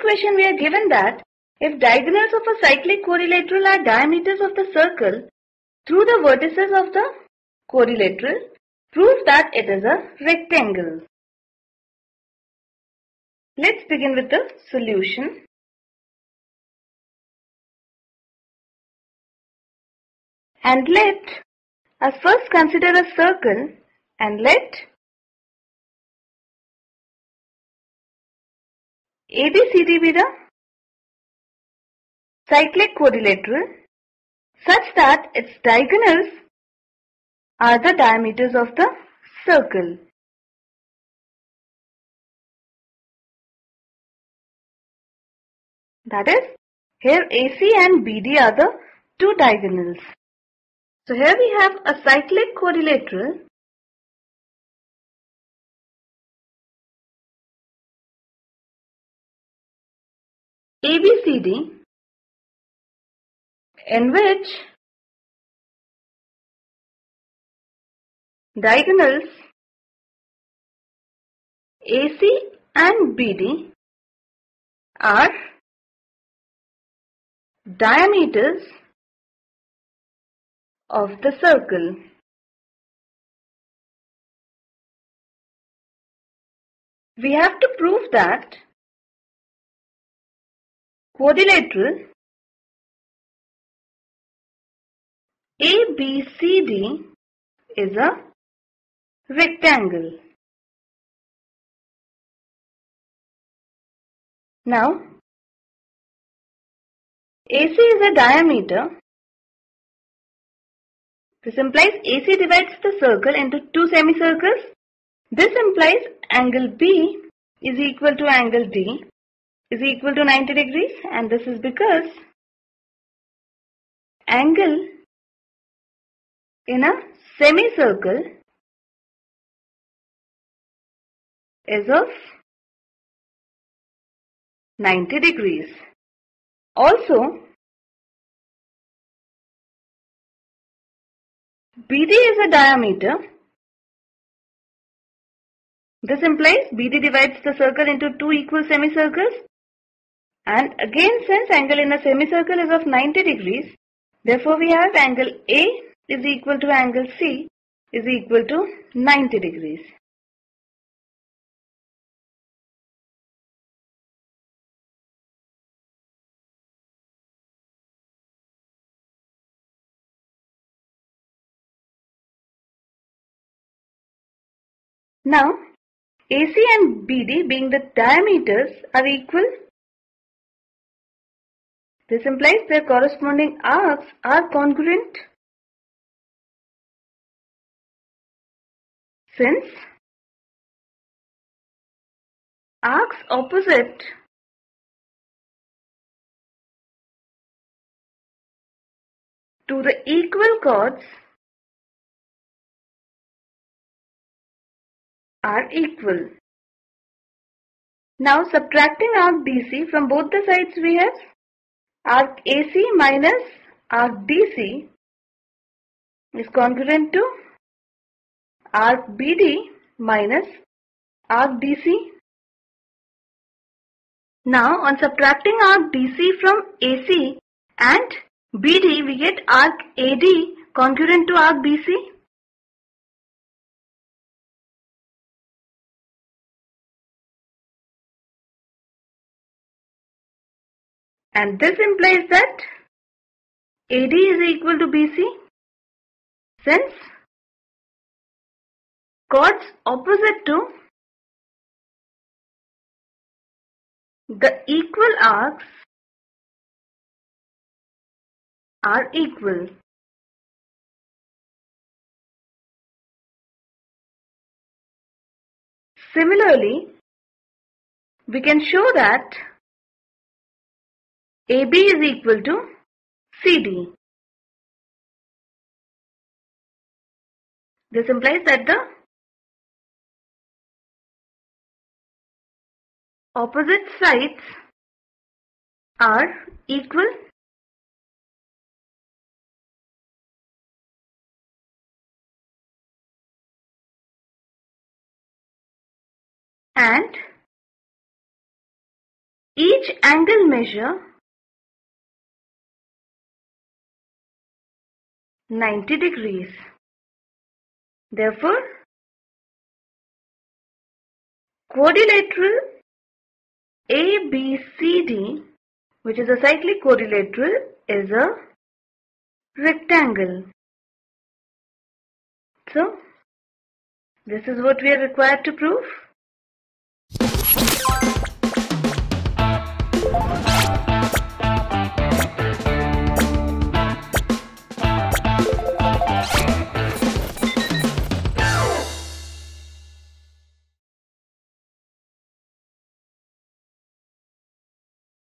question we are given that if diagonals of a cyclic quadrilateral are diameters of the circle through the vertices of the quadrilateral, prove that it is a rectangle. Let's begin with the solution. And let us first consider a circle and let ABCD be the cyclic quadrilateral such that its diagonals are the diameters of the circle. That is, here AC and BD are the two diagonals. So here we have a cyclic quadrilateral ABCD in which diagonals AC and BD are diameters of the circle. We have to prove that quadrilateral ABCD is a rectangle. Now, AC is a diameter. This implies AC divides the circle into two semicircles. This implies angle B is equal to angle D is equal to 90 degrees, and this is because angle in a semicircle is of 90 degrees. Also, BD is a diameter. This implies BD divides the circle into two equal semicircles. And again, since angle in a semicircle is of 90 degrees, therefore we have angle A is equal to angle C is equal to 90 degrees. Now, AC and BD being the diameters are equal. This implies their corresponding arcs are congruent. Since arcs opposite to the equal chords are equal. Now subtracting arc BC from both the sides, we have arc AC minus arc DC is congruent to arc BD minus arc DC. Now on subtracting arc DC from AC and BD, we get arc AD congruent to arc BC. And this implies that AD is equal to BC since chords opposite to the equal arcs are equal. Similarly, we can show that AB is equal to CD. This implies that the opposite sides are equal and each angle measure 90 degrees. Therefore, quadrilateral ABCD, which is a cyclic quadrilateral, is a rectangle. So, this is what we are required to prove.